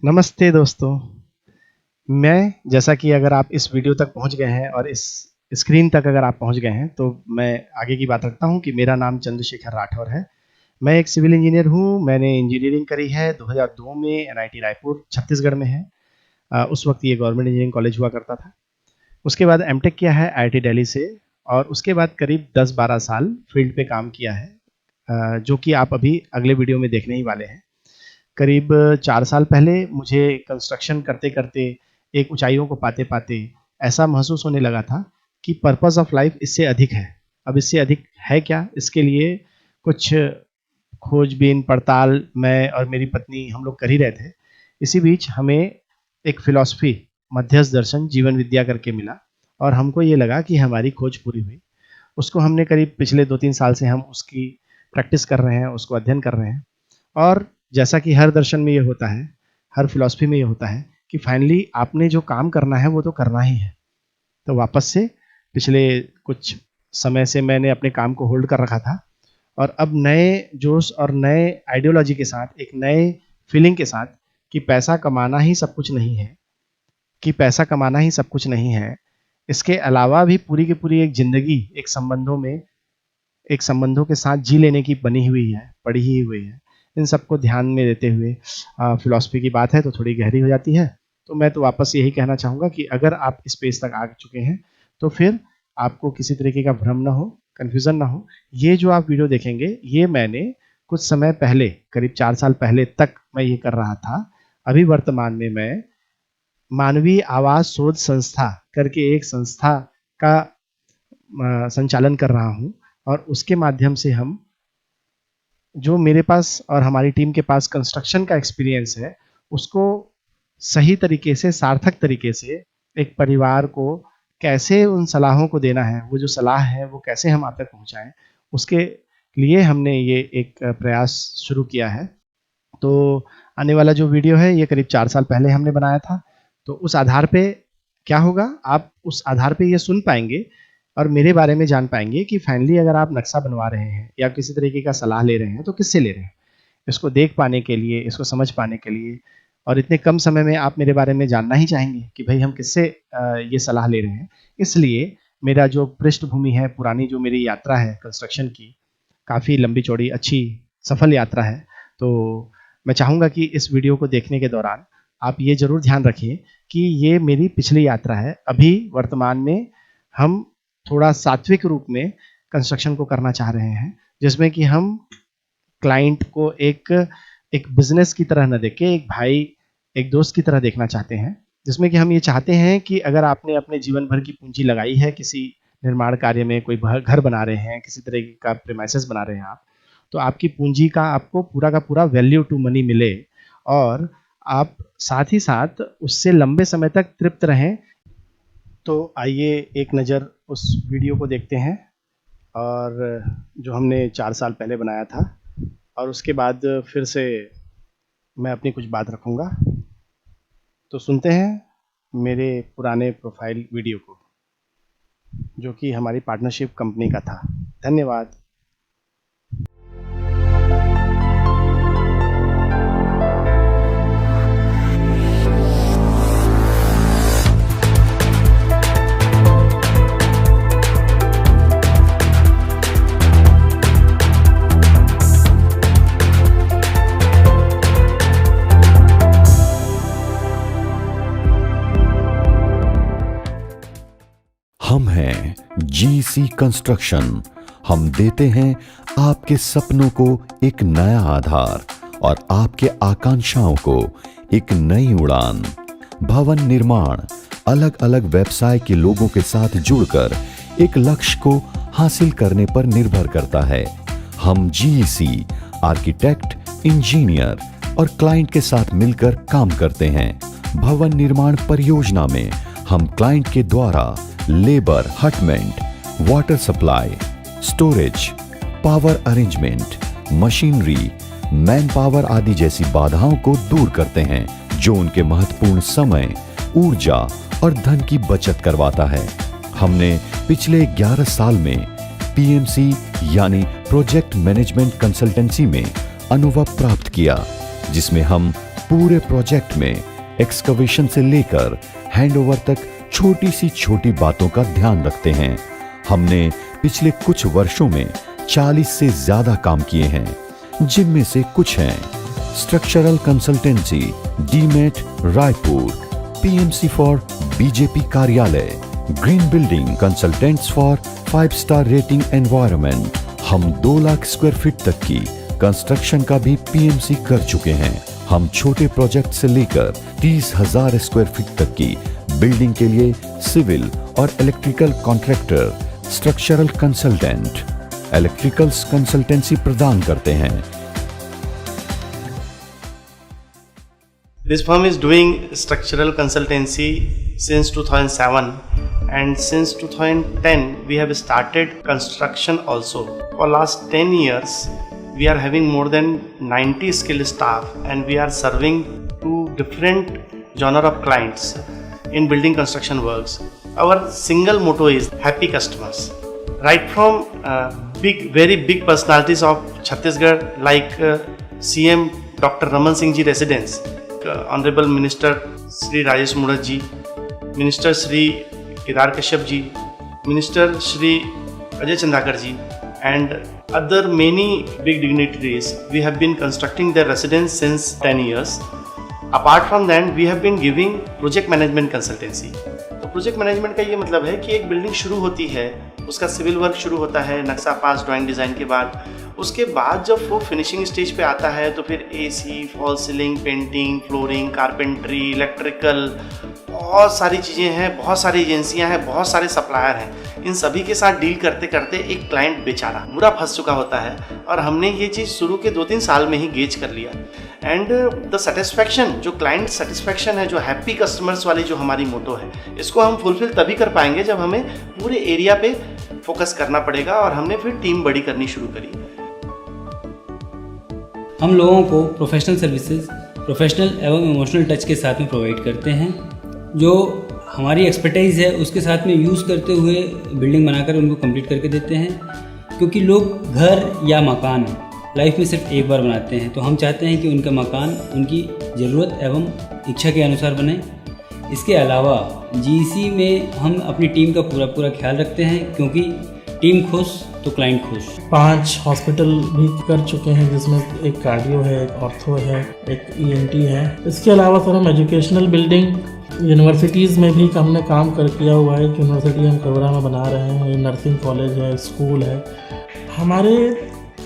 नमस्ते दोस्तों। मैं जैसा कि अगर आप इस वीडियो तक पहुँच गए हैं और इस स्क्रीन तक अगर आप पहुँच गए हैं, तो मैं आगे की बात रखता हूँ कि मेरा नाम चंद्रशेखर राठौर है। मैं एक सिविल इंजीनियर हूँ। मैंने इंजीनियरिंग करी है 2002 में एनआईटी रायपुर, छत्तीसगढ़ में है। उस वक़्त ये गवर्नमेंट इंजीनियरिंग कॉलेज हुआ करता था। उसके बाद एमटेक किया है आईआईटी दिल्ली से और उसके बाद करीब 10-12 साल फील्ड पे काम किया है, जो कि आप अभी अगले वीडियो में देखने ही वाले हैं। करीब 4 साल पहले मुझे कंस्ट्रक्शन करते-करते, एक ऊँचाइयों को पाते-पाते ऐसा महसूस होने लगा था कि पर्पस ऑफ लाइफ़ इससे अधिक है। अब इससे अधिक है क्या? इसके लिए कुछ खोजबीन, पड़ताल मैं और मेरी पत्नी हम लोग कर ही रहे थे। इसी बीच हमें एक फ़िलॉसफ़ी, मध्यस्थ दर्शन, जीवन विद्या करके मिला और हमको ये लगा कि हमारी खोज पूरी हुई। उसको हमने करीब पिछले 2-3 साल से हम उसकी प्रैक्टिस कर रहे हैं, उसको अध्ययन कर रहे हैं। और जैसा कि हर दर्शन में ये होता है, हर फ़िलॉसफ़ी में ये होता है कि फाइनली आपने जो काम करना है, वो तो करना ही है। तो वापस से पिछले कुछ समय से मैंने अपने काम को होल्ड कर रखा था और अब नए जोश और नए आइडियोलॉजी के साथ, एक नए फीलिंग के साथ कि पैसा कमाना ही सब कुछ नहीं है, कि पैसा कमाना ही सब कुछ नहीं है। इसके अलावा भी पूरी की पूरी एक ज़िंदगी, एक संबंधों के साथ जी लेने की बनी हुई है, पड़ी ही हुई है। इन सबको ध्यान में देते हुए फ़िलॉसफ़ी की बात है तो थोड़ी गहरी हो जाती है। तो मैं तो वापस यही कहना चाहूँगा कि अगर आप इस पेज तक आ चुके हैं, तो फिर आपको किसी तरीके का भ्रम ना हो, कन्फ्यूज़न ना हो। ये जो आप वीडियो देखेंगे, ये मैंने कुछ समय पहले, करीब 4 साल पहले तक मैं ये कर रहा था। अभी वर्तमान में मैं मानवीय आवाज़ शोध संस्था करके एक संस्था का संचालन कर रहा हूँ और उसके माध्यम से हम जो मेरे पास और हमारी टीम के पास कंस्ट्रक्शन का एक्सपीरियंस है, उसको सही तरीके से, सार्थक तरीके से एक परिवार को कैसे उन सलाहों को देना है, वो जो सलाह है, वो कैसे हम आप तक पहुँचाएँ, उसके लिए हमने ये एक प्रयास शुरू किया है। तो आने वाला जो वीडियो है, ये करीब 4 साल पहले हमने बनाया था। तो उस आधार पे क्या होगा, आप उस आधार पे ये सुन पाएँगे और मेरे बारे में जान पाएँगे कि फाइनली अगर आप नक्शा बनवा रहे हैं या किसी तरीके का सलाह ले रहे हैं, तो किससे ले रहे हैं? इसको देख पाने के लिए, इसको समझ पाने के लिए और इतने कम समय में आप मेरे बारे में जानना ही चाहेंगे कि भई हम किससे ये सलाह ले रहे हैं। इसलिए मेरा जो पृष्ठभूमि है, पुरानी जो मेरी यात्रा है कंस्ट्रक्शन की, काफ़ी लंबी-चौड़ी, अच्छी, सफल यात्रा है। तो मैं चाहूँगा कि इस वीडियो को देखने के दौरान आप ये ज़रूर ध्यान रखिए कि ये मेरी पिछली यात्रा है। अभी वर्तमान में हम थोड़ा सात्विक रूप में कंस्ट्रक्शन को करना चाह रहे हैं, जिसमें कि हम क्लाइंट को एक एक बिज़नेस की तरह ना देख के, एक भाई, एक दोस्त की तरह देखना चाहते हैं। जिसमें कि हम ये चाहते हैं कि अगर आपने अपने जीवन भर की पूँजी लगाई है किसी निर्माण कार्य में, कोई घर बना रहे हैं, किसी तरह का प्रीमाइसेस बना रहे हैं आप, तो आपकी पूँजी का आपको पूरा का पूरा वैल्यू टू मनी मिले और आप साथ ही साथ उससे लंबे समय तक तृप्त रहें। तो आइए एक नज़र उस वीडियो को देखते हैं और जो हमने 4 साल पहले बनाया था और उसके बाद फिर से मैं अपनी कुछ बात रखूँगा। तो सुनते हैं मेरे पुराने प्रोफ़ाइल वीडियो को, जो कि हमारी पार्टनरशिप कंपनी का था। धन्यवाद। हम हैं जीसी कंस्ट्रक्शन। हम देते हैं आपके सपनों को एक नया आधार और आपके आकांक्षाओं को एक नई उड़ान। भवन निर्माण अलग अलग व्यवसाय के लोगों के साथ जुड़कर एक लक्ष्य को हासिल करने पर निर्भर करता है। हम जीसी आर्किटेक्ट, इंजीनियर और क्लाइंट के साथ मिलकर काम करते हैं। भवन निर्माण परियोजना में हम क्लाइंट के द्वारा labour hutment, water supply, storage, power arrangement, machinery, man power आदि जैसी बाधाओं को दूर करते हैं, जो उनके महत्वपूर्ण समय, ऊर्जा और धन की बचत करवाता है। हमने पिछले 11 साल में पीएमसी यानी प्रोजेक्ट मैनेजमेंट कंसल्टेंसी में अनुभव प्राप्त किया, जिसमें हम पूरे प्रोजेक्ट में एक्सकवेशन से लेकर हैंडओवर तक छोटी सी छोटी बातों का ध्यान रखते हैं। हमने पिछले कुछ वर्षों में 40 से ज्यादा काम किए हैं, जिनमें से कुछ हैं स्ट्रक्चरल कंसल्टेंसी डीमेट रायपुर, पीएमसी फॉर बीजेपी कार्यालय, green building consultants for 5 star rating environment. हम 2 लाख स्क्वायर फीट तक की कंस्ट्रक्शन का भी पीएमसी कर चुके हैं। हम छोटे प्रोजेक्ट से लेकर 30,000 स्क्वायर फीट तक की बिल्डिंग के लिए सिविल और electrical contractor, structural consultant, electricals consultancy प्रदान करते हैं। This firm is doing structural consultancy since 2007, and since 2010 we have started construction also. For last 10 years we are having more than 90 skilled staff, and we are serving to different genre of clients in building construction works. Our single motto is happy customers. Right from very big personalities of Chhattisgarh like CM Dr. Raman Singh Ji residence, Honorable Minister Shri Rajesh Murat Ji, Minister Shri Kedar Kashyap Ji, Minister Shri Ajay Chandakar Ji, and other many big dignitaries. We have been constructing their residence since 10 years. Apart from that, we have been giving project management consultancy. तो project management का ये मतलब है कि एक building शुरू होती है, उसका सिविल वर्क शुरू होता है, नक्शा पास, ड्राइंग, डिज़ाइन के बाद उसके बाद जब वो फिनिशिंग स्टेज पे आता है तो फिर AC, fall ceiling, painting, flooring, carpentry, electrical, बहुत सारी चीज़ें हैं, बहुत सारी एजेंसियां हैं, बहुत सारे सप्लायर हैं। इन सभी के साथ डील करते करते एक क्लाइंट बेचारा बुरा फंस चुका होता है, और हमने ये चीज़ शुरू के 2-3 साल में ही गेज कर लिया। एंड द सेटिस्फैक्शन, जो क्लाइंट सेटिस्फैक्शन है, जो हैप्पी कस्टमर्स वाली जो हमारी मोटो है, इसको हम फुलफिल तभी कर पाएंगे जब हमें पूरे एरिया पे फोकस करना पड़ेगा, और हमने फिर टीम बड़ी करनी शुरू करी। हम लोगों को प्रोफेशनल सर्विसेज प्रोफेशनल एवं इमोशनल टच के साथ में प्रोवाइड करते हैं, जो हमारी एक्सपर्टाइज़ है उसके साथ में यूज़ करते हुए बिल्डिंग बनाकर उनको कंप्लीट करके देते हैं। क्योंकि लोग घर या मकान लाइफ में सिर्फ एक बार बनाते हैं, तो हम चाहते हैं कि उनका मकान उनकी ज़रूरत एवं इच्छा के अनुसार बने। इसके अलावा जीसी में हम अपनी टीम का पूरा ख्याल रखते हैं, क्योंकि टीम खुश तो क्लाइंट खुश। 5 हॉस्पिटल भी कर चुके हैं, जिसमें एक कार्डियो है, एक ऑर्थो है, एक ईएनटी है। इसके अलावा सर हम एजुकेशनल बिल्डिंग यूनिवर्सिटीज़ में भी हमने काम किया हुआ है। यूनिवर्सिटी हम करवरा में बना रहे हैं, नर्सिंग कॉलेज है, स्कूल है। हमारे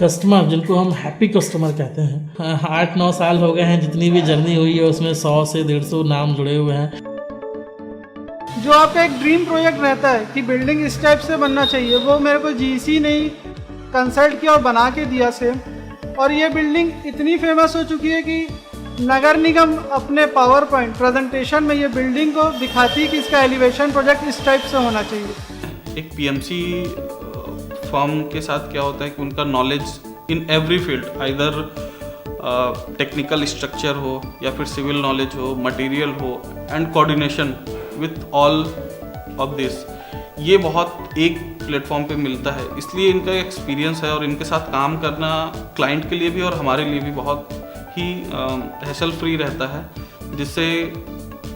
कस्टमर, जिनको हम हैप्पी कस्टमर कहते हैं, 8-9 साल हो गए हैं, जितनी भी जर्नी हुई है उसमें 100 से 150 नाम जुड़े हुए हैं। जो आपका एक ड्रीम प्रोजेक्ट रहता है कि बिल्डिंग इस टाइप से बनना चाहिए, वो मेरे को जीसी ने कंसल्ट किया और बना के दिया सेम। और ये बिल्डिंग इतनी फेमस हो चुकी है कि नगर निगम अपने पावर पॉइंट प्रेजेंटेशन में ये बिल्डिंग को दिखाती है कि इसका एलिवेशन प्रोजेक्ट इस टाइप से होना चाहिए। एक पीएमसी फर्म के साथ क्या होता है कि उनका knowledge in every field, either technical structure हो या फिर सिविल नॉलेज हो, मटेरियल हो, and coordination with all of this, ये बहुत एक प्लेटफॉर्म पे मिलता है। इसलिए इनका एक्सपीरियंस है और इनके साथ काम करना क्लाइंट के लिए भी और हमारे लिए भी बहुत ही हैसल फ्री रहता है, जिससे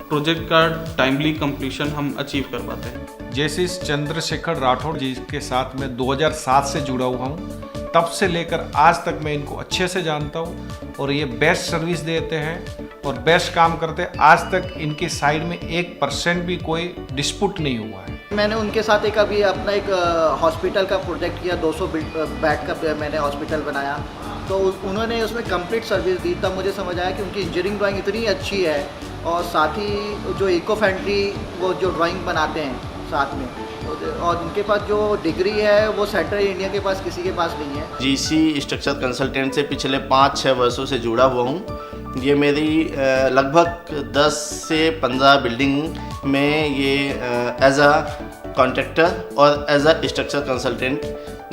प्रोजेक्ट का टाइमली कंप्लीशन हम अचीव कर पाते हैं। जैसे चंद्रशेखर राठौड़ जी के साथ मैं 2007 से जुड़ा हुआ हूँ, तब से लेकर आज तक मैं इनको अच्छे से जानता हूँ, और ये बेस्ट सर्विस देते हैं और बेस्ट काम करते हैं। आज तक इनकी साइड में 1% भी कोई डिस्प्यूट नहीं हुआ है। मैंने उनके साथ एक अभी अपना एक हॉस्पिटल का प्रोजेक्ट किया, 200 बेड का मैंने हॉस्पिटल बनाया, तो उन्होंने उसमें कंप्लीट सर्विस दी। तब मुझे समझ आया कि उनकी इंजीनियरिंग ड्राइंग इतनी अच्छी है, और साथ ही जो इको फ्रेंडली वो जो ड्राइंग बनाते हैं साथ में, और उनके पास जो डिग्री है वो सेंट्रल इंडिया के पास किसी के पास नहीं है। जीसी स्ट्रक्चर कंसल्टेंट से पिछले 5-6 वर्षों से जुड़ा हुआ हूँ। ये मेरी लगभग 10 से 15 बिल्डिंग में ये एज अ कॉन्ट्रैक्टर और एज अ स्ट्रक्चर कंसल्टेंट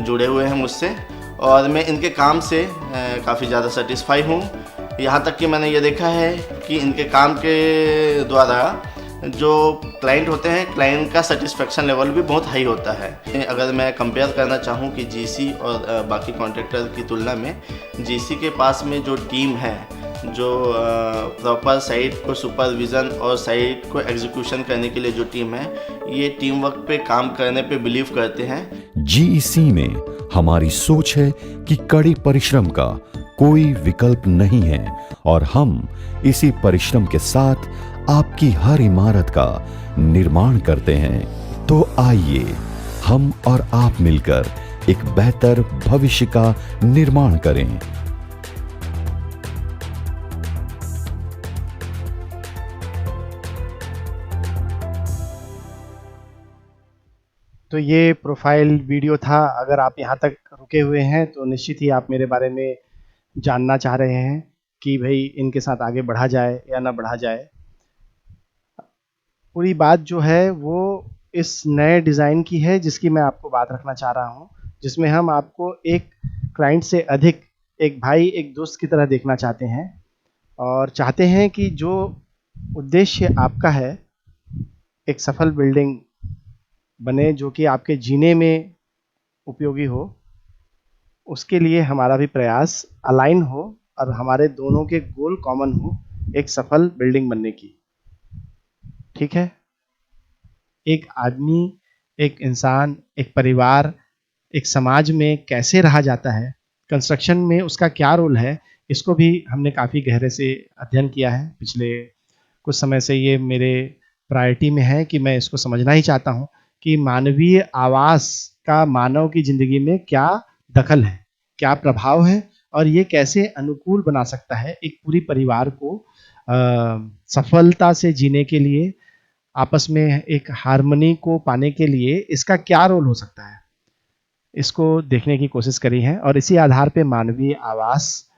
जुड़े हुए हैं मुझसे, और मैं इनके काम से काफ़ी ज़्यादा सेटिस्फाई हूँ। यहाँ तक कि मैंने ये देखा है कि इनके काम के द्वारा जो क्लाइंट होते हैं, क्लाइंट का सेटिस्फेक्शन लेवल भी बहुत हाई होता है। अगर मैं कंपेयर करना चाहूँ कि जीसी और बाकी कॉन्ट्रैक्टर की तुलना में, जीसी के पास में जो टीम है जो प्रॉपर साइट को सुपरविज़न और साइट को एग्जीक्यूशन करने के लिए जो टीम है, ये टीम वर्क पे काम करने पे बिलीव करते हैं। जीईसी में हमारी सोच है कि कड़ी परिश्रम का कोई विकल्प नहीं है और हम इसी परिश्रम के साथ आपकी हर इमारत का निर्माण करते हैं। तो आइए हम और आप मिलकर एक बेहतर भविष्य का निर्माण करें। तो ये प्रोफाइल वीडियो था। अगर आप यहाँ तक रुके हुए हैं तो निश्चित ही आप मेरे बारे में जानना चाह रहे हैं कि भाई इनके साथ आगे बढ़ा जाए या ना बढ़ा जाए। पूरी बात जो है वो इस नए डिज़ाइन की है जिसकी मैं आपको बात रखना चाह रहा हूँ, जिसमें हम आपको एक क्लाइंट से अधिक एक भाई, एक दोस्त की तरह देखना चाहते हैं और चाहते हैं कि जो उद्देश्य आपका है, एक सफल बिल्डिंग बने जो कि आपके जीने में उपयोगी हो, उसके लिए हमारा भी प्रयास अलाइन हो और हमारे दोनों के गोल कॉमन हो, एक सफल बिल्डिंग बनने की। ठीक है? एक आदमी, एक इंसान, एक परिवार, एक समाज में कैसे रहा जाता है, कंस्ट्रक्शन में उसका क्या रोल है, इसको भी हमने काफ़ी गहरे से अध्ययन किया है। पिछले कुछ समय से ये मेरे प्रायोरिटी में है कि मैं इसको समझना ही चाहता हूँ कि मानवीय आवास का मानव की ज़िंदगी में क्या दखल है, क्या प्रभाव है और ये कैसे अनुकूल बना सकता है एक पूरी परिवार को सफलता से जीने के लिए, आपस में एक हार्मनी को पाने के लिए इसका क्या रोल हो सकता है, इसको देखने की कोशिश करी है। और इसी आधार पे मानवीय आवास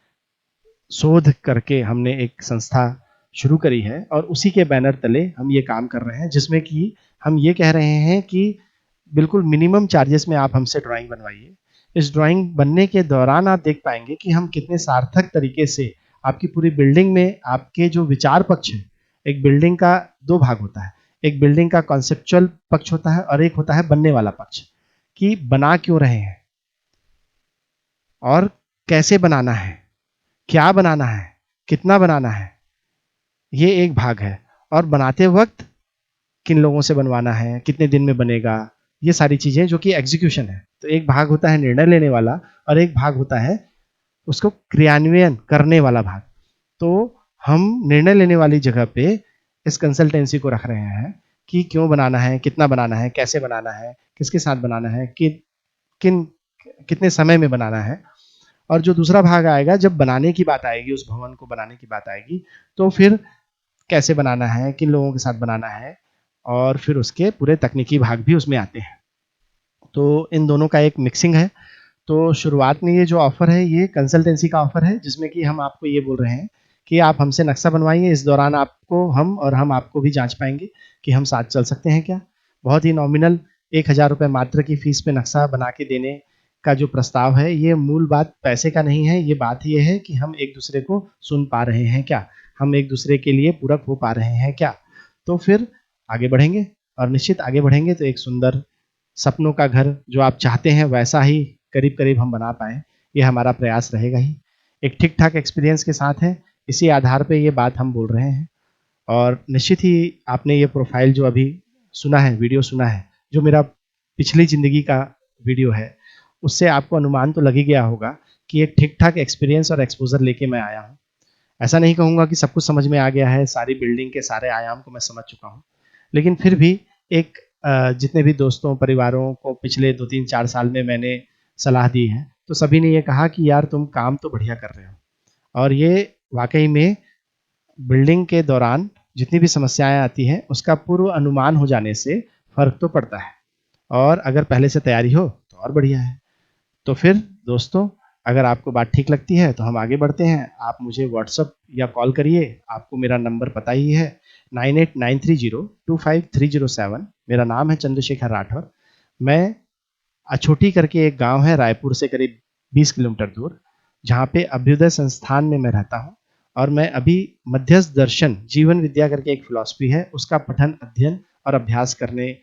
शोध करके हमने एक संस्था शुरू करी है और उसी के बैनर तले हम ये काम कर रहे हैं, जिसमें कि हम ये कह रहे हैं कि बिल्कुल मिनिमम चार्जेस में आप हमसे ड्राइंग बनवाइए। इस ड्राइंग बनने के दौरान आप देख पाएंगे कि हम कितने सार्थक तरीके से आपकी पूरी बिल्डिंग में आपके जो विचार पक्ष है, एक बिल्डिंग का दो भाग होता है, एक बिल्डिंग का कॉन्सेप्चुअल पक्ष होता है और एक होता है बनने वाला पक्ष, कि बना क्यों रहे हैं और कैसे बनाना है, क्या बनाना है, कितना बनाना है, ये एक भाग है। और बनाते वक्त किन लोगों से बनवाना है, कितने दिन में बनेगा, ये सारी चीज़ें जो कि एग्जीक्यूशन है। तो एक भाग होता है निर्णय लेने वाला और एक भाग होता है उसको क्रियान्वयन करने वाला भाग। तो हम निर्णय लेने वाली जगह पे इस कंसल्टेंसी को रख रहे हैं कि क्यों बनाना है, कितना बनाना है, कैसे बनाना है, किसके साथ बनाना है, कितने समय में बनाना है। और जो दूसरा भाग आएगा जब बनाने की बात आएगी, उस भवन को बनाने की बात आएगी, तो फिर कैसे बनाना है, किन लोगों के साथ बनाना है और फिर उसके पूरे तकनीकी भाग भी उसमें आते हैं। तो इन दोनों का एक मिक्सिंग है। तो शुरुआत में ये जो ऑफ़र है ये कंसल्टेंसी का ऑफ़र है, जिसमें कि हम आपको ये बोल रहे हैं कि आप हमसे नक्शा बनवाइए। इस दौरान आपको हम आपको भी जांच पाएंगे कि हम साथ चल सकते हैं क्या। बहुत ही नॉमिनल 1000 रुपये मात्र की फ़ीस पे नक्शा बना के देने का जो प्रस्ताव है, ये मूल बात पैसे का नहीं है। ये बात ये है कि हम एक दूसरे को सुन पा रहे हैं क्या, हम एक दूसरे के लिए पूरक हो पा रहे हैं क्या। तो फिर आगे बढ़ेंगे और निश्चित आगे बढ़ेंगे तो एक सुंदर सपनों का घर जो आप चाहते हैं वैसा ही करीब करीब हम बना पाएँ, ये हमारा प्रयास रहेगा ही। एक ठीक ठाक एक्सपीरियंस के साथ है, इसी आधार पे ये बात हम बोल रहे हैं। और निश्चित ही आपने ये प्रोफाइल जो अभी सुना है, वीडियो सुना है, जो मेरा पिछली ज़िंदगी का वीडियो है, उससे आपको अनुमान तो लग ही गया होगा कि एक ठीक ठाक एक्सपीरियंस और एक्सपोज़र लेके मैं आया हूँ। ऐसा नहीं कहूँगा कि सब कुछ समझ में आ गया है, सारी बिल्डिंग के सारे आयाम को मैं समझ चुका हूँ, लेकिन फिर भी एक जितने भी दोस्तों, परिवारों को पिछले 2-3-4 साल में मैंने सलाह दी है, तो सभी ने ये कहा कि यार तुम काम तो बढ़िया कर रहे हो। और ये वाक़ई में बिल्डिंग के दौरान जितनी भी समस्याएँ आती हैं, उसका पूर्व अनुमान हो जाने से फ़र्क तो पड़ता है और अगर पहले से तैयारी हो तो और बढ़िया है। तो फिर दोस्तों, अगर आपको बात ठीक लगती है तो हम आगे बढ़ते हैं। आप मुझे व्हाट्सएप या कॉल करिए, आपको मेरा नंबर पता ही है 9893025307। मेरा नाम है चंद्रशेखर राठौर। मैं अछोटी करके एक गांव है रायपुर से करीब 20 किलोमीटर दूर, जहां पे अभ्युदय संस्थान में मैं रहता हूं और मैं अभी मध्यस्थ दर्शन जीवन विद्या करके एक फिलॉसफी है, उसका पठन, अध्ययन और अभ्यास करने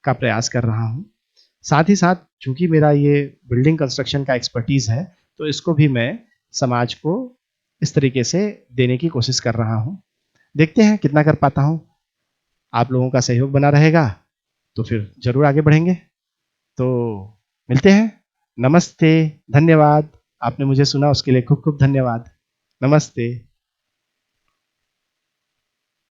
का प्रयास कर रहा हूं। साथ ही साथ चूंकि मेरा ये बिल्डिंग कंस्ट्रक्शन का एक्सपर्टीज़ है, तो इसको भी मैं समाज को इस तरीके से देने की कोशिश कर रहा हूँ। देखते हैं कितना कर पाता हूँ। आप लोगों का सहयोग बना रहेगा तो फिर ज़रूर आगे बढ़ेंगे। तो मिलते हैं। नमस्ते, धन्यवाद। आपने मुझे सुना उसके लिए खूब-खूब धन्यवाद। नमस्ते।